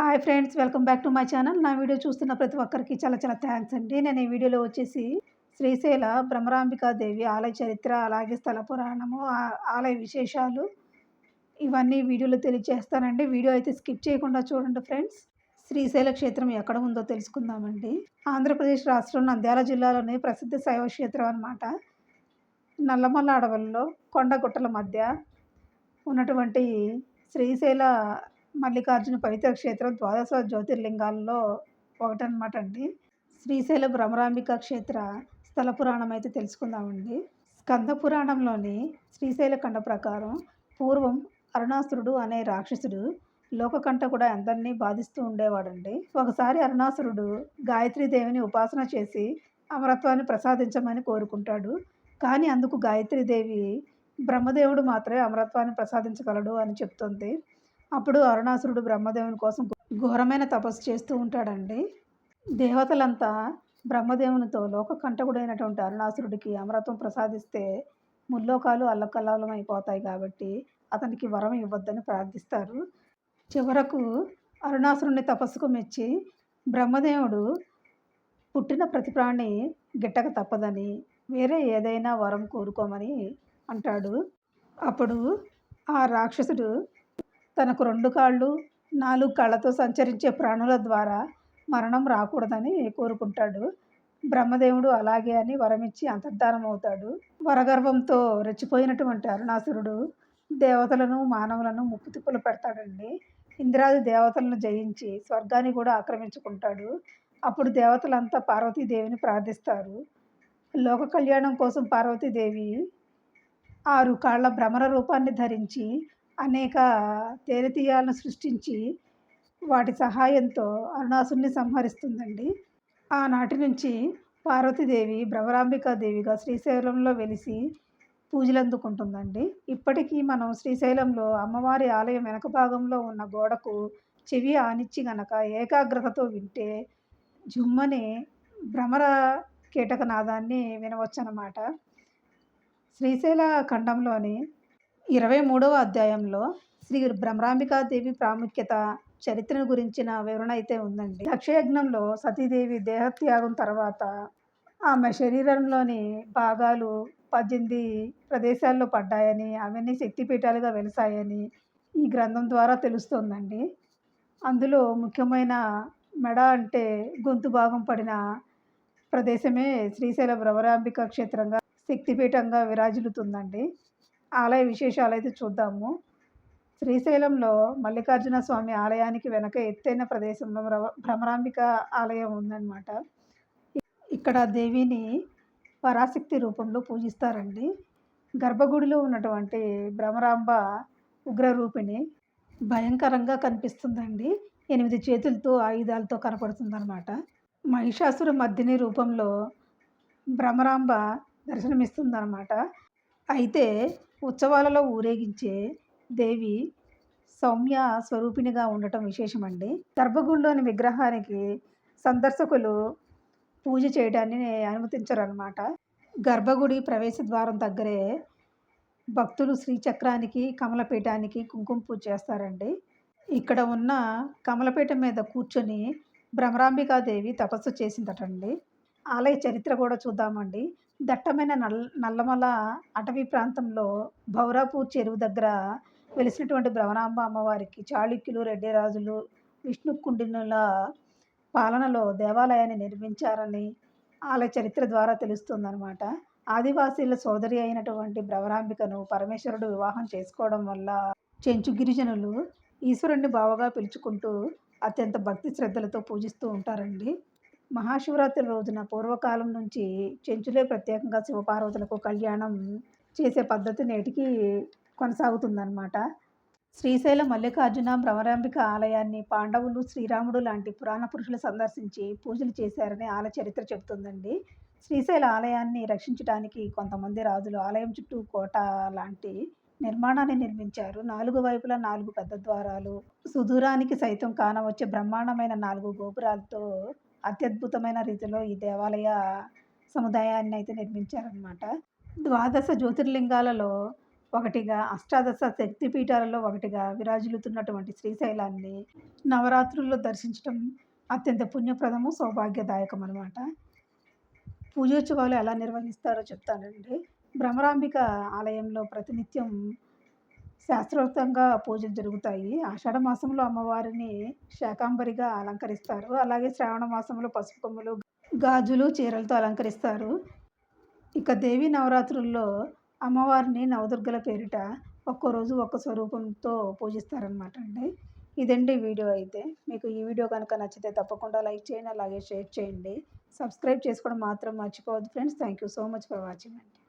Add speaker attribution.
Speaker 1: Hi friends, welcome back to my channel. నా video చూస్తున్న ప్రతి ఒక్కరికి చాలా చాలా థ్యాంక్స్ అండి. నేను ఈ వీడియోలో వచ్చేసి శ్రీశైల భ్రమరాంబికాదేవి ఆలయ చరిత్ర, అలాగే స్థల పురాణము, ఆలయ విశేషాలు ఇవన్నీ వీడియోలో తెలియజేస్తానండి. వీడియో అయితే స్కిప్ చేయకుండా చూడండి ఫ్రెండ్స్. శ్రీశైల క్షేత్రం ఎక్కడ ఉందో తెలుసుకుందామండి. ఆంధ్రప్రదేశ్ రాష్ట్రం నంద్యాల జిల్లాలోని ప్రసిద్ధ శైవ క్షేత్రం అన్నమాట. నల్లమల్ల అడవుల్లో కొండగుట్టల మధ్య ఉన్నటువంటి శ్రీశైల మల్లికార్జున పవిత్ర క్షేత్రం ద్వాదశ జ్యోతిర్లింగాల్లో ఒకటనమాట అండి. శ్రీశైల భ్రమరాంబిక క్షేత్ర స్థల పురాణం అయితే తెలుసుకుందామండి. స్కంద పురాణంలోని శ్రీశైల ఖండ ప్రకారం పూర్వం అరుణాసురుడు అనే రాక్షసుడు లోకకంటకుడు అందరినీ బాధిస్తూ ఉండేవాడండి. ఒకసారి అరుణాసురుడు గాయత్రీదేవిని ఉపాసన చేసి అమరత్వాన్ని ప్రసాదించమని కోరుకుంటాడు. కానీ అందుకు గాయత్రీదేవి బ్రహ్మదేవుడు మాత్రమే అమరత్వాన్ని ప్రసాదించగలడు అని చెప్తుంది. అప్పుడు అరుణాసురుడు బ్రహ్మదేవుని కోసం ఘోరమైన తపస్సు చేస్తూ ఉంటాడండి. దేవతలంతా బ్రహ్మదేవునితో లోకకంటకుడైనటువంటి అరుణాసురుడికి అమరత్వం ప్రసాదిస్తే ముల్లోకాలు అల్లకల్లోలం అయిపోతాయి కాబట్టి అతనికి వరం ఇవ్వద్దని ప్రార్థిస్తారు. చివరకు అరుణాసురుని తపస్సుకు మెచ్చి బ్రహ్మదేవుడు పుట్టిన ప్రతి ప్రాణి గిట్టక తప్పదని వేరే ఏదైనా వరం కోరుకోమని అంటాడు. అప్పుడు ఆ రాక్షసుడు తనకు 2 కాళ్ళు 4 కళ్ళతో సంచరించే ప్రాణుల ద్వారా మరణం రాకూడదని కోరుకుంటాడు. బ్రహ్మదేవుడు అలాగే అని వరమిచ్చి అంతర్ధానం అవుతాడు. వరగర్వంతో రెచ్చిపోయినటువంటి అరుణాసురుడు దేవతలను మానవులను ముప్పుతిప్పులు పెడతాడండి. ఇంద్రాది దేవతలను జయించి స్వర్గాన్ని కూడా ఆక్రమించుకుంటాడు. అప్పుడు దేవతలంతా పార్వతీదేవిని ప్రార్థిస్తారు. లోక కళ్యాణం కోసం పార్వతీదేవి 6 కాళ్ళ భ్రమర రూపాన్ని ధరించి అనేక తేనెతీయాలను సృష్టించి వాటి సహాయంతో అరుణాసురుని సంహరిస్తుందండి. ఆనాటి నుంచి పార్వతీదేవి భ్రమరాంబికాదేవిగా శ్రీశైలంలో వెలిసి పూజలు అందుకుంటుందండి. ఇప్పటికీ మనం శ్రీశైలంలో అమ్మవారి ఆలయం వెనక భాగంలో ఉన్న గోడకు చెవి ఆనిచ్చి గనక ఏకాగ్రతతో వింటే జుమ్మని భ్రమర కీటకనాదాన్ని వినవచ్చనమాట. శ్రీశైల ఖండంలోని 23వ అధ్యాయంలో శ్రీ భ్రమరాంబికాదేవి ప్రాముఖ్యత, చరిత్రను గురించిన వివరణ అయితే ఉందండి. దక్షయజ్ఞంలో సతీదేవి దేహత్యాగం తర్వాత ఆమె శరీరంలోని భాగాలు 18 ప్రదేశాల్లో పడ్డాయని, అవన్నీ శక్తిపీఠాలుగా వెలిసాయని ఈ గ్రంథం ద్వారా తెలుస్తోందండి. అందులో ముఖ్యమైన మెడ అంటే గొంతు భాగం పడిన ప్రదేశమే శ్రీశైల భ్రమరాంబిక క్షేత్రంగా శక్తిపీఠంగా విరాజిల్లుతుందండి. ఆలయ విశేషాలు అయితే చూద్దాము. శ్రీశైలంలో మల్లికార్జున స్వామి ఆలయానికి వెనక ఎత్తైన ప్రదేశంలో భ్రమరాంబిక ఆలయం ఉందన్నమాట. ఇక్కడ దేవిని పరాశక్తి రూపంలో పూజిస్తారండి. గర్భగుడిలో ఉన్నటువంటి భ్రమరాంబ ఉగ్రరూపిణి భయంకరంగా కనిపిస్తుందండి. 8 చేతులతో ఆయుధాలతో కనపడుతుందన్నమాట. మహిషాసుర మర్దిని రూపంలో భ్రమరాంబ దర్శనమిస్తుందన్నమాట. అయితే ఉత్సవాలలో ఊరేగించే దేవి సౌమ్య స్వరూపిణిగా ఉండటం విశేషమండి. గర్భగుడిలోని విగ్రహానికి సందర్శకులు పూజ చేయడాన్ని అనుమతించరన్నమాట. గర్భగుడి ప్రవేశ ద్వారం దగ్గరే భక్తులు శ్రీచక్రానికి, కమలపీఠానికి కుంకుమ పూజ చేస్తారండి. ఇక్కడ ఉన్న కమలపీఠం మీద కూర్చొని భ్రమరాంబికాదేవి తపస్సు చేసిందటండి. ఆలయ చరిత్ర కూడా చూద్దామండి. దట్టమైన నల్లమల అటవీ ప్రాంతంలో భౌరాపూర్ చెరువు దగ్గర వెలిసినటువంటి భ్రమరాంబ అమ్మవారికి చాళుక్యులు, రెడ్డి రాజులు, విష్ణుకుండినుల పాలనలో దేవాలయాన్ని నిర్మించారని ఆలయ చరిత్ర ద్వారా తెలుస్తుందన్నమాట. ఆదివాసీల సోదరి అయినటువంటి భ్రమరాంబికను పరమేశ్వరుడు వివాహం చేసుకోవడం వల్ల చెంచు గిరిజనులు ఈశ్వరుణ్ణి బావగా పిలుచుకుంటూ అత్యంత భక్తి శ్రద్ధలతో పూజిస్తూ ఉంటారండి. మహాశివరాత్రి రోజున పూర్వకాలం నుంచి చెంచులే ప్రత్యేకంగా శివపార్వతులకు కళ్యాణం చేసే పద్ధతి నేటికి కొనసాగుతుందన్నమాట. శ్రీశైల మల్లికార్జున భ్రమరాంబిక ఆలయాన్ని పాండవులు, శ్రీరాముడు లాంటి పురాణ పురుషులు సందర్శించి పూజలు చేశారని ఆలయ చరిత్ర చెబుతుందండి. శ్రీశైల ఆలయాన్ని రక్షించడానికి కొంతమంది రాజులు ఆలయం చుట్టూ కోట లాంటి నిర్మాణాన్ని నిర్మించారు. 4 వైపులా 4 పెద్ద ద్వారాలు, సుదూరానికి సైతం కానవచ్చే బ్రహ్మాండమైన 4 గోపురాలతో అత్యద్భుతమైన రీతిలో ఈ దేవాలయ సముదాయాన్ని అయితే నిర్మించారన్నమాట. ద్వాదశ జ్యోతిర్లింగాలలో ఒకటిగా అష్టాదశ శక్తి పీఠాలలో ఒకటిగా విరాజిల్లుతున్నటువంటి శ్రీశైలాన్ని నవరాత్రుల్లో దర్శించడం అత్యంత పుణ్యప్రదము, సౌభాగ్యదాయకం అనమాట. పూజోత్సవాలు ఎలా నిర్వహిస్తారో చెప్తానండి. భ్రమరాంబిక ఆలయంలో ప్రతినిత్యం శాస్త్రోక్తంగా పూజలు జరుగుతాయి. ఆషాఢ మాసంలో అమ్మవారిని శాకంబరిగా అలంకరిస్తారు. అలాగే శ్రావణ మాసంలో పసుపు కొమ్ములు, గాజులు, చీరలతో అలంకరిస్తారు. ఇక దేవీ నవరాత్రుల్లో అమ్మవారిని నవదుర్గల పేరిట ఒక్కో రోజు ఒక్క స్వరూపంతో పూజిస్తారనమాట అండి. ఇదండి వీడియో అయితే. మీకు ఈ వీడియో కనుక నచ్చితే తప్పకుండా లైక్ చేయండి, అలాగే షేర్ చేయండి. సబ్స్క్రైబ్ చేసుకోవడం మాత్రం మర్చిపోవద్దు friends. Thank you so much for watching అండి.